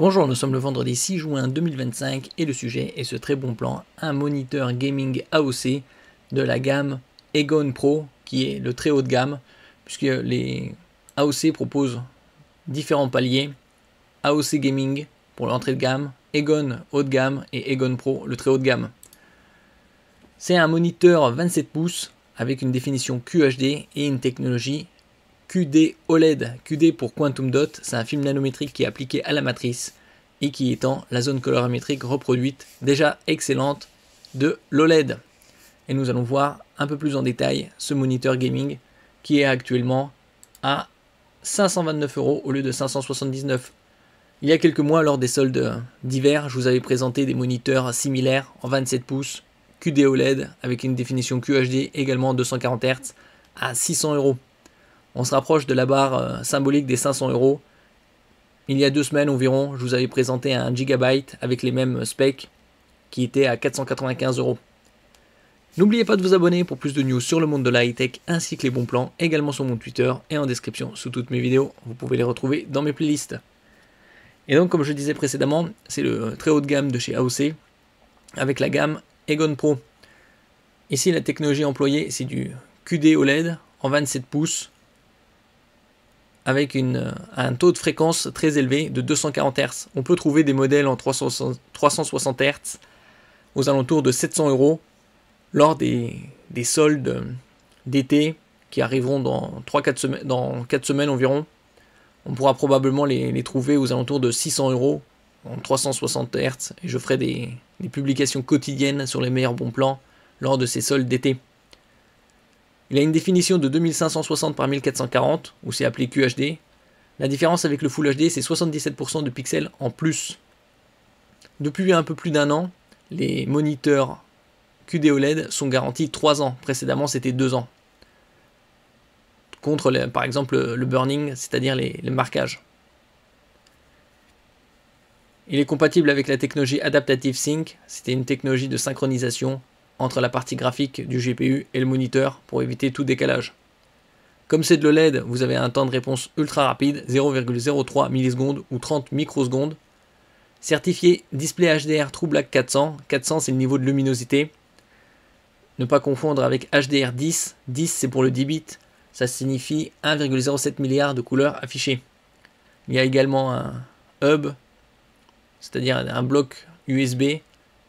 Bonjour, nous sommes le vendredi 6 juin 2025 et le sujet est ce très bon plan, un moniteur gaming AOC de la gamme Aegon Pro qui est le très haut de gamme puisque les AOC proposent différents paliers, AOC Gaming pour l'entrée de gamme, Aegon haut de gamme et Aegon Pro le très haut de gamme. C'est un moniteur 27 pouces avec une définition QHD et une technologie QD OLED. QD pour Quantum Dot, c'est un film nanométrique qui est appliqué à la matrice et qui étend la zone colorimétrique reproduite, déjà excellente, de l'OLED. Et nous allons voir un peu plus en détail ce moniteur gaming qui est actuellement à 529 € au lieu de 579. Il y a quelques mois, lors des soldes d'hiver, je vous avais présenté des moniteurs similaires en 27 pouces, QD OLED avec une définition QHD également 240 Hz à 600 €. On se rapproche de la barre symbolique des 500 €. Il y a 2 semaines environ, je vous avais présenté un Gigabyte avec les mêmes specs qui était à 495 €. N'oubliez pas de vous abonner pour plus de news sur le monde de la high-tech ainsi que les bons plans, également sur mon Twitter et en description sous toutes mes vidéos. Vous pouvez les retrouver dans mes playlists. Et donc, comme je disais précédemment, c'est le très haut de gamme de chez AOC avec la gamme Aegon Pro. Ici, la technologie employée, c'est du QD OLED en 27 pouces avec un taux de fréquence très élevé de 240 Hz. On peut trouver des modèles en 360 Hz aux alentours de 700 € lors des soldes d'été qui arriveront dans 4 semaines environ. On pourra probablement les trouver aux alentours de 600 € en 360 Hz et je ferai des publications quotidiennes sur les meilleurs bons plans lors de ces soldes d'été. Il a une définition de 2560 par 1440 où c'est appelé QHD. La différence avec le Full HD, c'est 77% de pixels en plus. Depuis un peu plus d'un an, les moniteurs QD OLED sont garantis 3 ans. Précédemment, c'était 2 ans. Contre, par exemple, le burning, c'est-à-dire les marquages. Il est compatible avec la technologie Adaptive Sync. C'était une technologie de synchronisation entre la partie graphique du GPU et le moniteur pour éviter tout décalage. Comme c'est de l'OLED, vous avez un temps de réponse ultra rapide, 0,03 millisecondes ou 30 microsecondes. Certifié Display HDR TrueBlack 400. 400 c'est le niveau de luminosité. Ne pas confondre avec HDR 10. 10 c'est pour le 10 bits. Ça signifie 1,07 milliard de couleurs affichées. Il y a également un hub, c'est-à-dire un bloc USB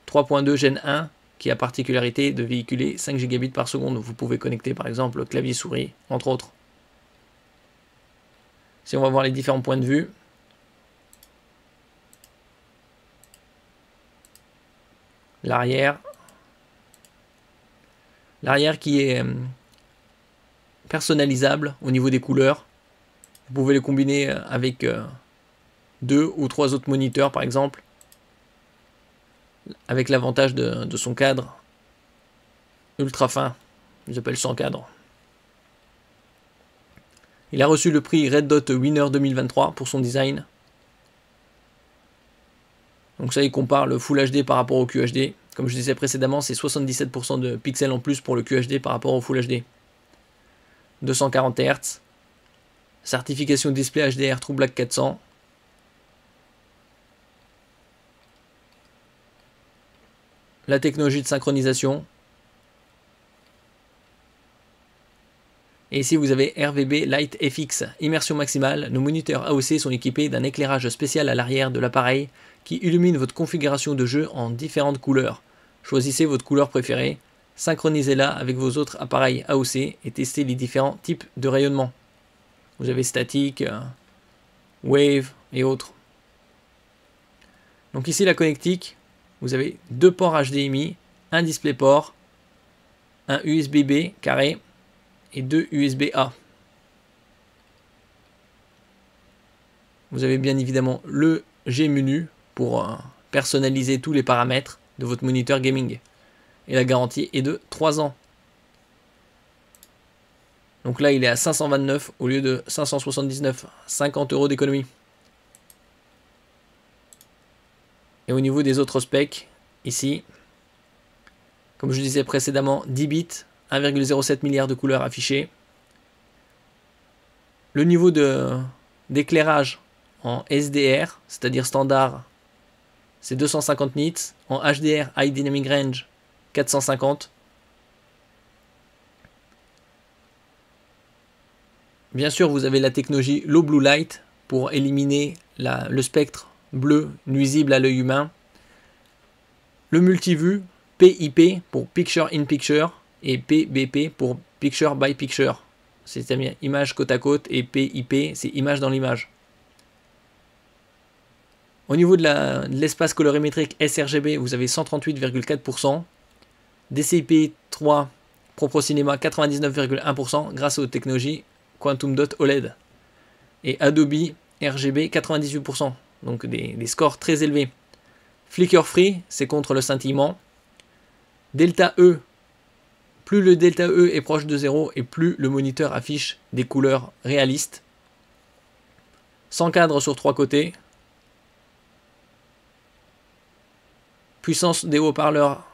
3.2 Gen 1 qui a particularité de véhiculer 5 gigabits par seconde. Vous pouvez connecter par exemple clavier souris, entre autres. Si on va voir les différents points de vue, l'arrière qui est personnalisable au niveau des couleurs. Vous pouvez les combiner avec 2 ou 3 autres moniteurs par exemple, avec l'avantage de son cadre ultra fin, j'appelle sans cadre. Il a reçu le prix Red Dot Winner 2023 pour son design. Donc ça, il compare le Full HD par rapport au QHD. Comme je disais précédemment, c'est 77% de pixels en plus pour le QHD par rapport au Full HD. 240 Hz. Certification Display HDR TrueBlack 400. La technologie de synchronisation. Et ici vous avez RVB Light FX, immersion maximale. Nos moniteurs AOC sont équipés d'un éclairage spécial à l'arrière de l'appareil qui illumine votre configuration de jeu en différentes couleurs. Choisissez votre couleur préférée, synchronisez-la avec vos autres appareils AOC et testez les différents types de rayonnement. Vous avez statique, wave et autres. Donc ici la connectique. Vous avez 2 ports HDMI, un DisplayPort, un USB-B carré et 2 USB-A. Vous avez bien évidemment le G-menu pour personnaliser tous les paramètres de votre moniteur gaming. Et la garantie est de 3 ans. Donc là, il est à 529 au lieu de 579. 50 € d'économie. Et au niveau des autres specs, ici, comme je disais précédemment, 10 bits, 1,07 milliard de couleurs affichées. Le niveau d'éclairage En SDR, c'est-à-dire standard, c'est 250 nits. En HDR, High Dynamic Range, 450. Bien sûr, vous avez la technologie Low Blue Light pour éliminer le spectre bleu nuisible à l'œil humain. Le multivue, PIP pour Picture in Picture et PBP pour Picture by Picture. C'est-à-dire image côte à côte, et PIP, c'est image dans l'image. Au niveau de l'espace colorimétrique sRGB, vous avez 138,4%. DCI-P3 pour ProCinema 99,1% grâce aux technologies Quantum Dot OLED. Et Adobe RGB 98%. Donc des scores très élevés. Flicker Free, c'est contre le scintillement. Delta E, plus le delta E est proche de 0 et plus le moniteur affiche des couleurs réalistes. Sans cadre sur 3 côtés. Puissance des haut-parleurs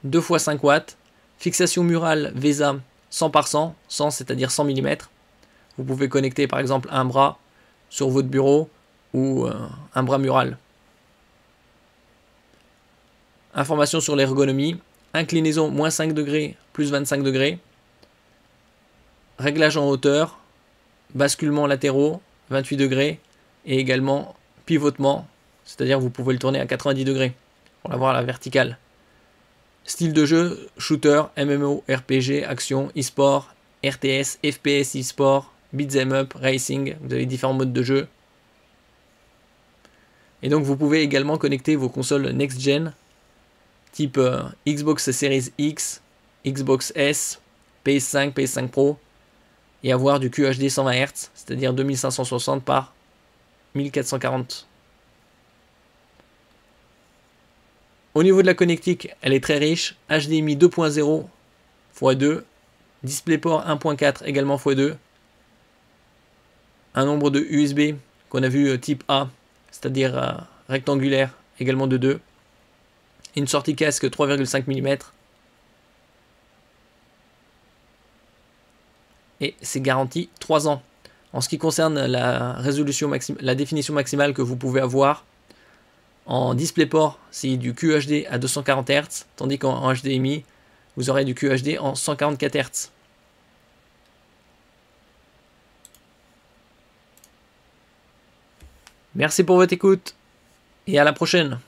2 x 5 watts. Fixation murale VESA 100 par 100, 100 c'est-à-dire 100 mm. Vous pouvez connecter par exemple un bras sur votre bureau ou un bras mural. Information sur l'ergonomie. Inclinaison moins 5 degrés, plus 25 degrés. Réglage en hauteur. Basculement latéraux, 28 degrés. Et également pivotement, c'est-à-dire vous pouvez le tourner à 90 degrés pour l'avoir à la verticale. Style de jeu, shooter, MMO, RPG, action, e-sport, RTS, FPS, e-sport, beat'em up, racing. Vous avez différents modes de jeu. Et donc vous pouvez également connecter vos consoles next-gen, type Xbox Series X, Xbox S, PS5, PS5 Pro, et avoir du QHD 120 Hz, c'est-à-dire 2560 par 1440. Au niveau de la connectique, elle est très riche. HDMI 2.0 x 2, DisplayPort 1.4 également x 2, un nombre de USB qu'on a vu type A, c'est-à-dire rectangulaire, également de 2, une sortie casque 3,5 mm, et c'est garanti 3 ans. En ce qui concerne la résolution la définition maximale que vous pouvez avoir, en DisplayPort, c'est du QHD à 240 Hz, tandis qu'en HDMI, vous aurez du QHD en 144 Hz. Merci pour votre écoute et à la prochaine.